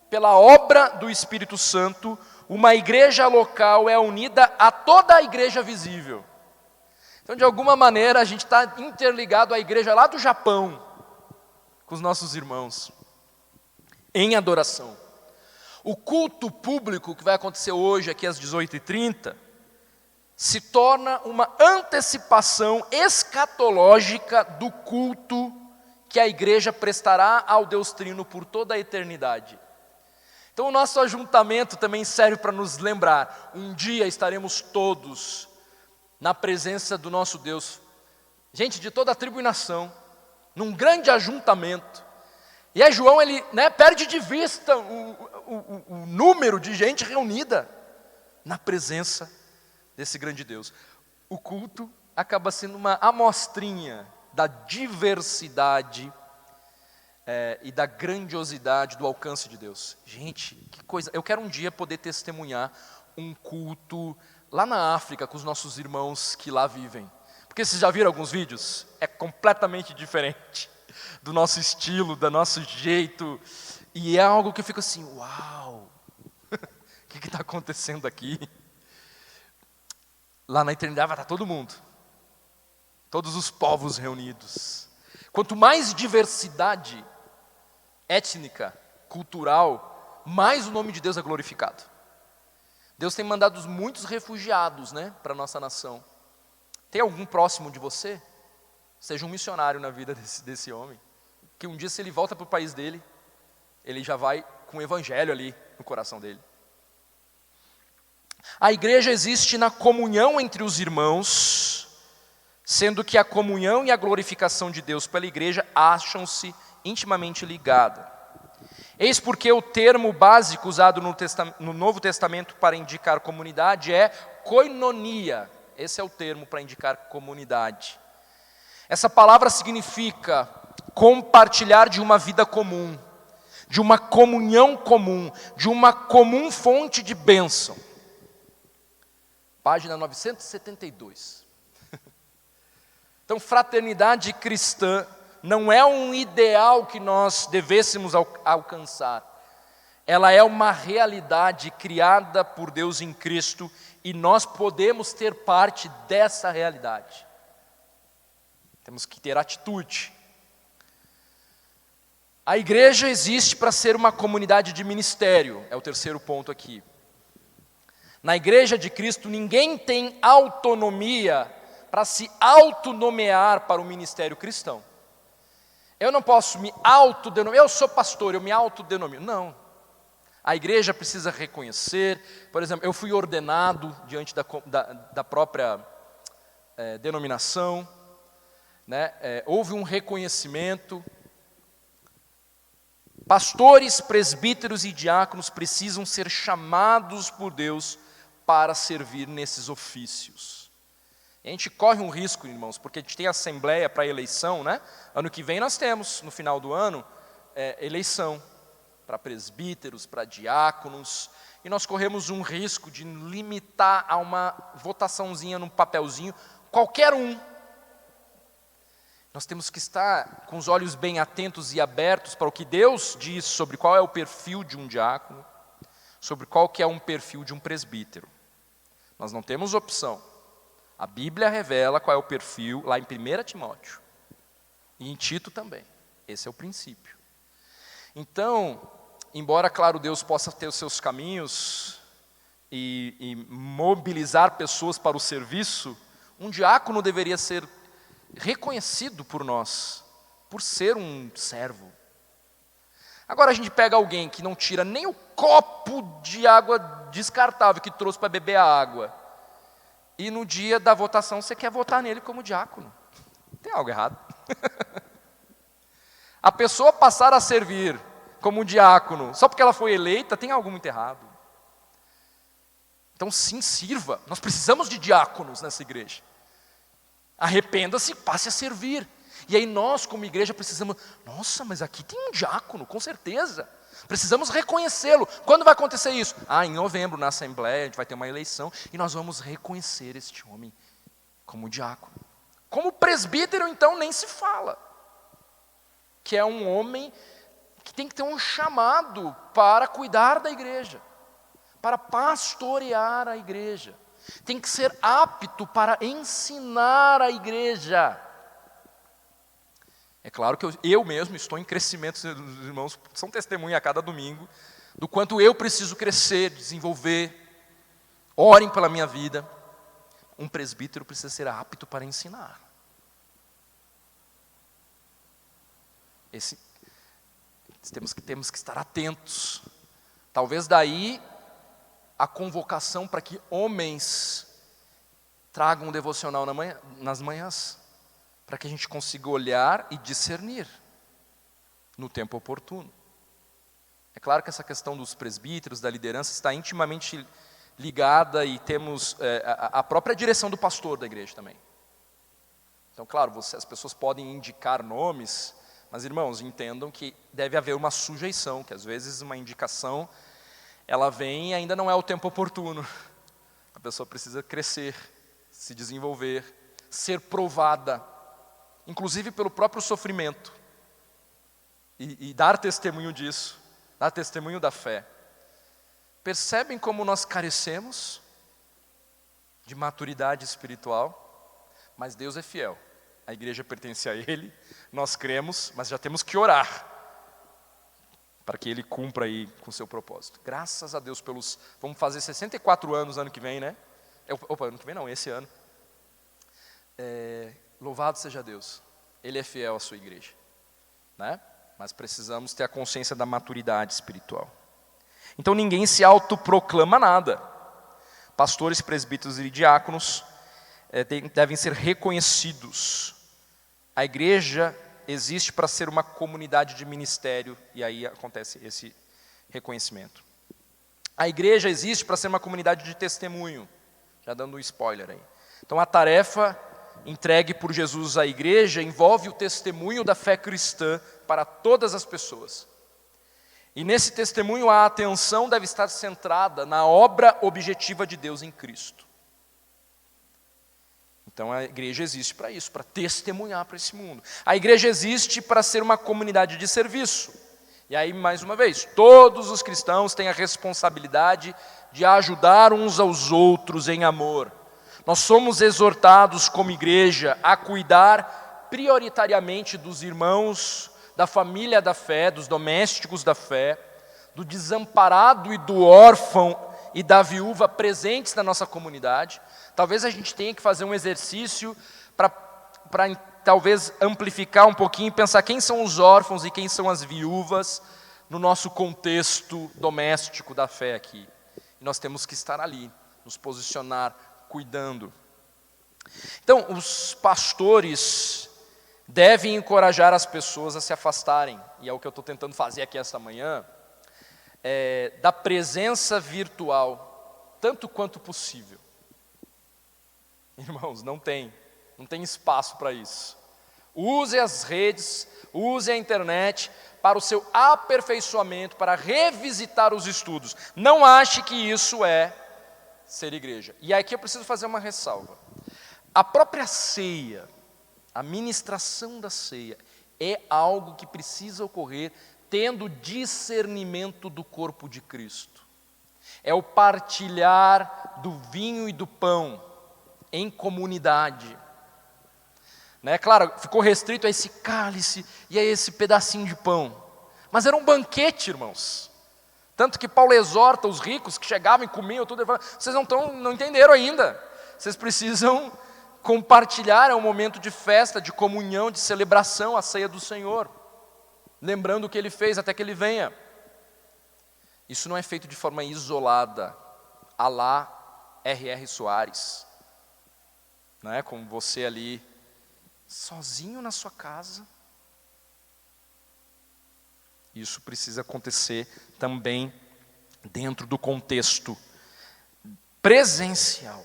pela obra do Espírito Santo, uma igreja local é unida a toda a igreja visível. Então, de alguma maneira, a gente está interligado à igreja lá do Japão, com os nossos irmãos, em adoração. O culto público que vai acontecer hoje, aqui às 18h30, se torna uma antecipação escatológica do culto que a igreja prestará ao Deus Trino por toda a eternidade. Então o nosso ajuntamento também serve para nos lembrar, um dia estaremos todos na presença do nosso Deus, gente de toda a tribo e nação, num grande ajuntamento. E aí João, ele, né, perde de vista o número de gente reunida na presença desse grande Deus. O culto acaba sendo uma amostrinha da diversidade e da grandiosidade do alcance de Deus. Gente, que coisa! Eu quero um dia poder testemunhar um culto lá na África com os nossos irmãos que lá vivem. Porque vocês já viram alguns vídeos? É completamente diferente do nosso estilo, do nosso jeito. E é algo que eu fico assim, uau! O que está acontecendo aqui? Lá na eternidade vai estar todo mundo. Todos os povos reunidos. Quanto mais diversidade étnica, cultural, mais o nome de Deus é glorificado. Deus tem mandado muitos refugiados, né, para a nossa nação. Tem algum próximo de você? Seja um missionário na vida desse homem. Que um dia, se ele volta para o país dele, ele já vai com o evangelho ali no coração dele. A igreja existe na comunhão entre os irmãos, sendo que a comunhão e a glorificação de Deus pela igreja acham-se intimamente ligadas. Eis porque o termo básico usado no Novo Testamento para indicar comunidade é koinonia. Esse é o termo para indicar comunidade. Essa palavra significa compartilhar de uma vida comum, de uma comunhão comum, de uma comum fonte de bênção. Página 972. Então, fraternidade cristã não é um ideal que nós devêssemos alcançar. Ela é uma realidade criada por Deus em Cristo e nós podemos ter parte dessa realidade. Temos que ter atitude. A igreja existe para ser uma comunidade de ministério, é o terceiro ponto aqui. Na igreja de Cristo, ninguém tem autonomia para se autonomear para o ministério cristão. Eu não posso me autodenominar, eu sou pastor, eu me autodenomino. Não. A igreja precisa reconhecer, por exemplo, eu fui ordenado diante da própria denominação, né? Houve um reconhecimento. Pastores, presbíteros e diáconos precisam ser chamados por Deus para servir nesses ofícios. E a gente corre um risco, irmãos, porque a gente tem assembleia para eleição, né? Ano que vem nós temos, no final do ano, eleição para presbíteros, para diáconos, e nós corremos um risco de limitar a uma votaçãozinha num papelzinho, qualquer um. Nós temos que estar com os olhos bem atentos e abertos para o que Deus diz sobre qual é o perfil de um diácono, sobre qual que é um perfil de um presbítero. Nós não temos opção. A Bíblia revela qual é o perfil lá em 1 Timóteo e em Tito também. Esse é o princípio. Então, embora, claro, Deus possa ter os seus caminhos e mobilizar pessoas para o serviço, um diácono deveria ser reconhecido por nós, por ser um servo. Agora a gente pega alguém que não tira nem o copo de água descartável que trouxe para beber a água, e no dia da votação você quer votar nele como diácono. Tem algo errado. A pessoa passar a servir como diácono só porque ela foi eleita, tem algo muito errado. Então sim, sirva. Nós precisamos de diáconos nessa igreja. Arrependa-se e passe a servir. E aí nós, como igreja, precisamos... Nossa, mas aqui tem um diácono, com certeza. Precisamos reconhecê-lo. Quando vai acontecer isso? Em novembro, na Assembleia, a gente vai ter uma eleição e nós vamos reconhecer este homem como diácono. Como presbítero, então, nem se fala. Que é um homem que tem que ter um chamado para cuidar da igreja, para pastorear a igreja. Tem que ser apto para ensinar a igreja. É claro que eu mesmo estou em crescimento, os irmãos são testemunha a cada domingo, do quanto eu preciso crescer, desenvolver. Orem pela minha vida. Um presbítero precisa ser apto para ensinar. Temos que estar atentos. Talvez daí a convocação para que homens tragam um devocional nas manhãs, para que a gente consiga olhar e discernir no tempo oportuno. É claro que essa questão dos presbíteros, da liderança, está intimamente ligada e temos a própria direção do pastor da igreja também. Então, claro, as pessoas podem indicar nomes, mas, irmãos, entendam que deve haver uma sujeição, que às vezes uma indicação, ela vem e ainda não é o tempo oportuno. A pessoa precisa crescer, se desenvolver, ser provada, inclusive pelo próprio sofrimento, e dar testemunho disso, dar testemunho da fé. Percebem como nós carecemos de maturidade espiritual? Mas Deus é fiel, a igreja pertence a Ele, nós cremos, mas já temos que orar, para que ele cumpra aí com o seu propósito. Graças a Deus pelos... Vamos fazer 64 anos ano que vem, né? Opa, ano que vem não, esse ano. Louvado seja Deus. Ele é fiel à sua igreja, né? Mas precisamos ter a consciência da maturidade espiritual. Então ninguém se autoproclama nada. Pastores, presbíteros e diáconos devem ser reconhecidos. A igreja existe para ser uma comunidade de ministério, e aí acontece esse reconhecimento. A igreja existe para ser uma comunidade de testemunho, já dando um spoiler aí. Então a tarefa entregue por Jesus à igreja envolve o testemunho da fé cristã para todas as pessoas. E nesse testemunho a atenção deve estar centrada na obra objetiva de Deus em Cristo. Então a igreja existe para isso, para testemunhar para esse mundo. A igreja existe para ser uma comunidade de serviço. E aí, mais uma vez, todos os cristãos têm a responsabilidade de ajudar uns aos outros em amor. Nós somos exortados como igreja a cuidar prioritariamente dos irmãos, da família da fé, dos domésticos da fé, do desamparado e do órfão e da viúva presentes na nossa comunidade. Talvez a gente tenha que fazer um exercício para talvez amplificar um pouquinho e pensar quem são os órfãos e quem são as viúvas no nosso contexto doméstico da fé aqui. E nós temos que estar ali, nos posicionar, cuidando. Então, os pastores devem encorajar as pessoas a se afastarem, e é o que eu estou tentando fazer aqui esta manhã, da presença virtual, tanto quanto possível. Irmãos, não tem espaço para isso. Use as redes, use a internet para o seu aperfeiçoamento, para revisitar os estudos. Não ache que isso é ser igreja. E aqui eu preciso fazer uma ressalva. A própria ceia, a ministração da ceia, é algo que precisa ocorrer tendo discernimento do corpo de Cristo. É o partilhar do vinho e do pão em comunidade. Né? Claro, ficou restrito a esse cálice e a esse pedacinho de pão. Mas era um banquete, irmãos. Tanto que Paulo exorta os ricos que chegavam e comiam tudo. Ele fala, vocês não entenderam ainda. Vocês precisam compartilhar, é um momento de festa, de comunhão, de celebração, a ceia do Senhor. Lembrando o que Ele fez até que Ele venha. Isso não é feito de forma isolada, à la R.R. Soares. Não é como você ali, sozinho na sua casa. Isso precisa acontecer também dentro do contexto presencial.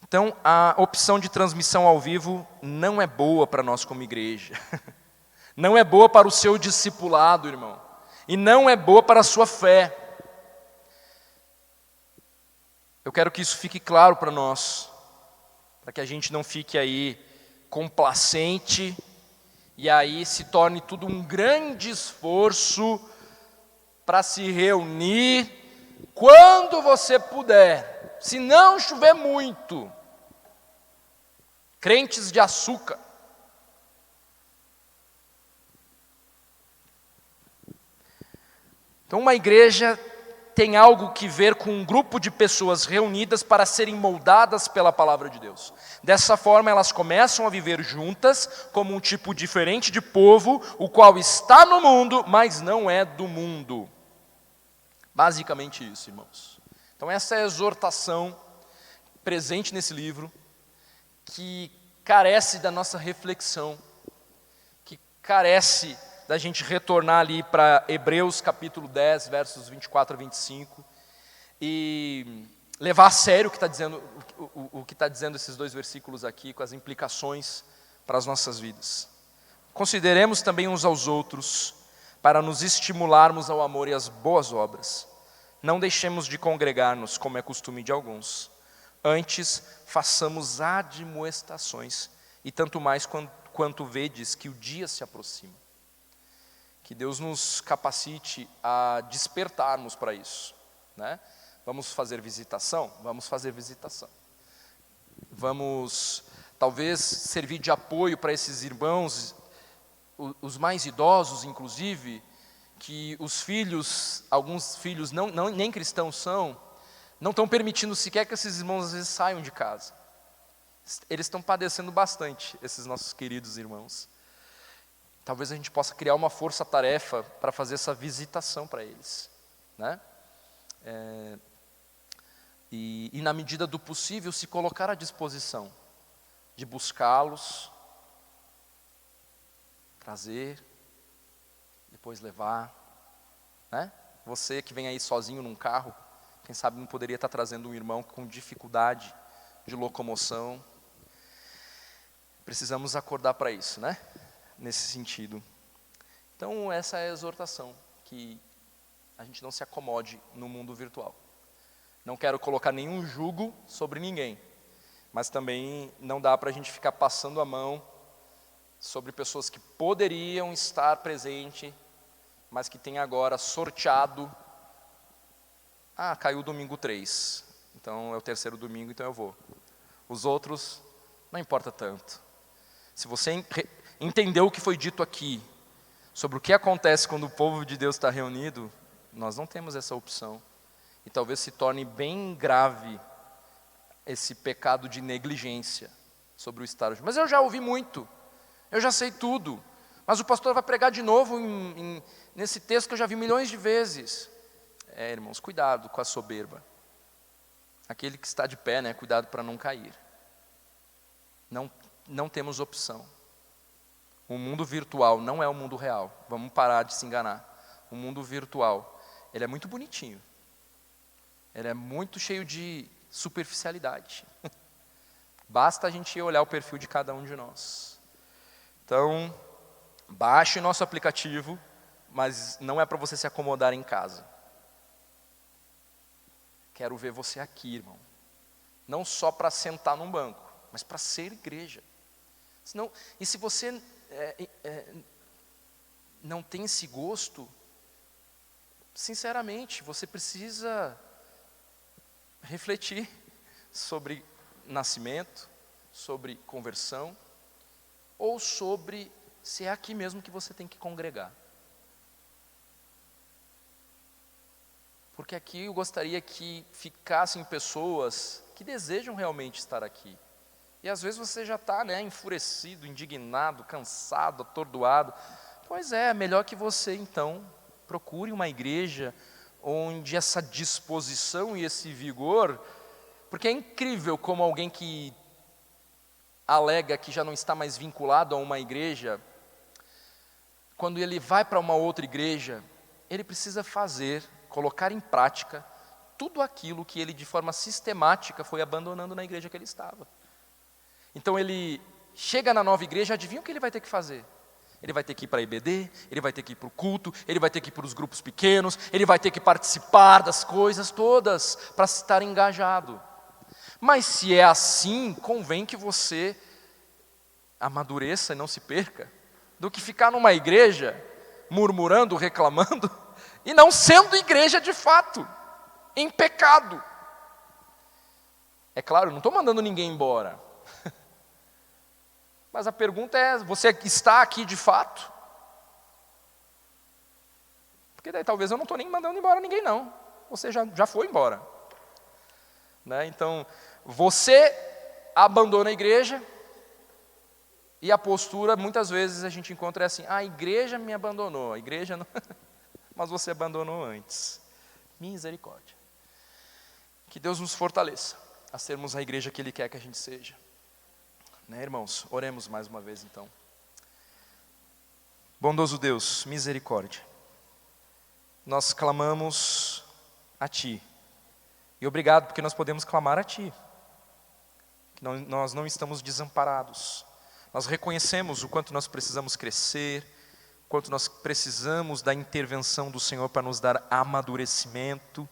Então, a opção de transmissão ao vivo não é boa para nós como igreja. Não é boa para o seu discipulado, irmão. E não é boa para a sua fé. Eu quero que isso fique claro para nós, para que a gente não fique aí complacente e aí se torne tudo um grande esforço para se reunir quando você puder, se não chover muito. Crentes de açúcar. Então uma igreja tem algo que ver com um grupo de pessoas reunidas para serem moldadas pela palavra de Deus. Dessa forma, elas começam a viver juntas como um tipo diferente de povo, o qual está no mundo, mas não é do mundo. Basicamente isso, irmãos. Então essa é a exortação presente nesse livro, que carece da nossa reflexão, que carece da gente retornar ali para Hebreus capítulo 10, versos 24 a 25, e levar a sério o que está dizendo, o que está dizendo esses dois versículos aqui, com as implicações para as nossas vidas. Consideremos também uns aos outros, para nos estimularmos ao amor e às boas obras. Não deixemos de congregar-nos, como é costume de alguns. Antes, façamos admoestações, e tanto mais quanto vedes que o dia se aproxima. Que Deus nos capacite a despertarmos para isso, né? Vamos fazer visitação? Vamos fazer visitação. Vamos talvez servir de apoio para esses irmãos, os mais idosos inclusive, que os filhos, alguns filhos nem cristãos são, não estão permitindo sequer que esses irmãos às vezes saiam de casa. Eles estão padecendo bastante, esses nossos queridos irmãos. Talvez a gente possa criar uma força-tarefa para fazer essa visitação para eles, né? E na medida do possível se colocar à disposição de buscá-los, trazer, depois levar, né? Você que vem aí sozinho num carro, quem sabe não poderia estar trazendo um irmão com dificuldade de locomoção. Precisamos acordar para isso, né? Nesse sentido. Então essa é a exortação, que a gente não se acomode no mundo virtual. Não quero colocar nenhum jugo sobre ninguém, mas também não dá para a gente ficar passando a mão sobre pessoas que poderiam estar presentes, mas que têm agora sorteado. Caiu o domingo 3, então é o terceiro domingo, então eu vou. Os outros, não importa tanto. Se você entendeu o que foi dito aqui, sobre o que acontece quando o povo de Deus está reunido, nós não temos essa opção. E talvez se torne bem grave esse pecado de negligência sobre o estar. Mas eu já ouvi muito, eu já sei tudo, mas o pastor vai pregar de novo nesse texto que eu já vi milhões de vezes. Irmãos, cuidado com a soberba. Aquele que está de pé, né, cuidado para não cair. Não temos opção. O mundo virtual não é o mundo real. Vamos parar de se enganar. O mundo virtual, ele é muito bonitinho. Ele é muito cheio de superficialidade. Basta a gente olhar o perfil de cada um de nós. Então, baixe nosso aplicativo, mas não é para você se acomodar em casa. Quero ver você aqui, irmão. Não só para sentar num banco, mas para ser igreja. E se você não tem esse gosto, sinceramente, você precisa refletir sobre nascimento, sobre conversão, ou sobre se é aqui mesmo que você tem que congregar. Porque aqui eu gostaria que ficassem pessoas que desejam realmente estar aqui. E às vezes você já está, né, enfurecido, indignado, cansado, atordoado. Pois é melhor que você então procure uma igreja onde essa disposição e esse vigor, porque é incrível como alguém que alega que já não está mais vinculado a uma igreja, quando ele vai para uma outra igreja, ele precisa colocar em prática tudo aquilo que ele de forma sistemática foi abandonando na igreja que ele estava. Então ele chega na nova igreja, adivinha o que ele vai ter que fazer? Ele vai ter que ir para a IBD, ele vai ter que ir para o culto, ele vai ter que ir para os grupos pequenos, ele vai ter que participar das coisas todas para estar engajado. Mas se é assim, convém que você amadureça e não se perca, do que ficar numa igreja murmurando, reclamando, e não sendo igreja de fato, em pecado. É claro, eu não estou mandando ninguém embora. Mas a pergunta é, você está aqui de fato? Porque daí talvez eu não estou nem mandando embora ninguém não. Você já foi embora. Né? Então, você abandona a igreja, e a postura, muitas vezes a gente encontra assim, a igreja me abandonou, a igreja não... mas você abandonou antes. Misericórdia. Que Deus nos fortaleça a sermos a igreja que Ele quer que a gente seja. Né, irmãos? Oremos mais uma vez então. Bondoso Deus, misericórdia. Nós clamamos a Ti. E obrigado porque nós podemos clamar a Ti. Que nós não estamos desamparados. Nós reconhecemos o quanto nós precisamos crescer, o quanto nós precisamos da intervenção do Senhor para nos dar amadurecimento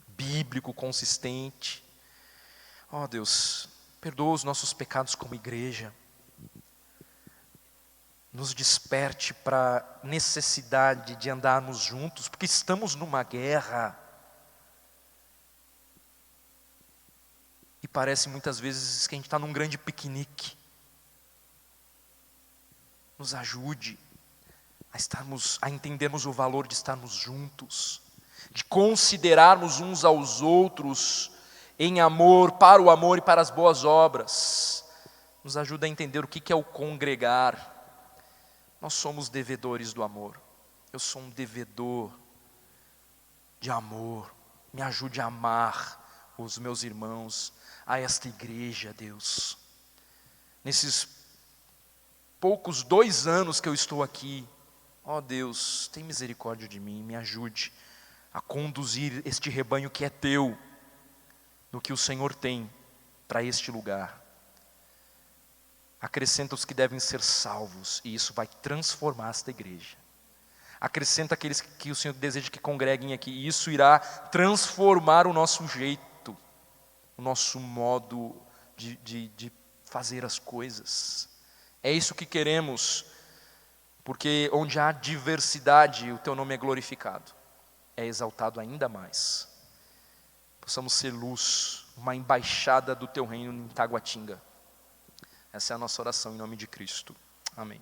bíblico, consistente. Ó Deus, perdoa os nossos pecados como igreja. Nos desperte para a necessidade de andarmos juntos, porque estamos numa guerra. E E parece muitas vezes que a gente está num grande piquenique. Nos ajude a entendermos o valor de estarmos juntos, de considerarmos uns aos outros em amor, para o amor e para as boas obras. Nos ajuda a entender o que é o congregar. Nós somos devedores do amor. Eu sou um devedor de amor. Me ajude a amar os meus irmãos, a esta igreja, Deus. Nesses poucos 2 anos que eu estou aqui, ó Deus, tem misericórdia de mim, me ajude a conduzir este rebanho que é teu, no que o Senhor tem para este lugar. Acrescenta os que devem ser salvos, e isso vai transformar esta igreja. Acrescenta aqueles que o Senhor deseja que congreguem aqui, e isso irá transformar o nosso jeito, o nosso modo de fazer as coisas. É isso que queremos, porque onde há diversidade, o teu nome é glorificado, é exaltado ainda mais. Possamos ser luz, uma embaixada do teu reino em Taguatinga. Essa é a nossa oração em nome de Cristo. Amém.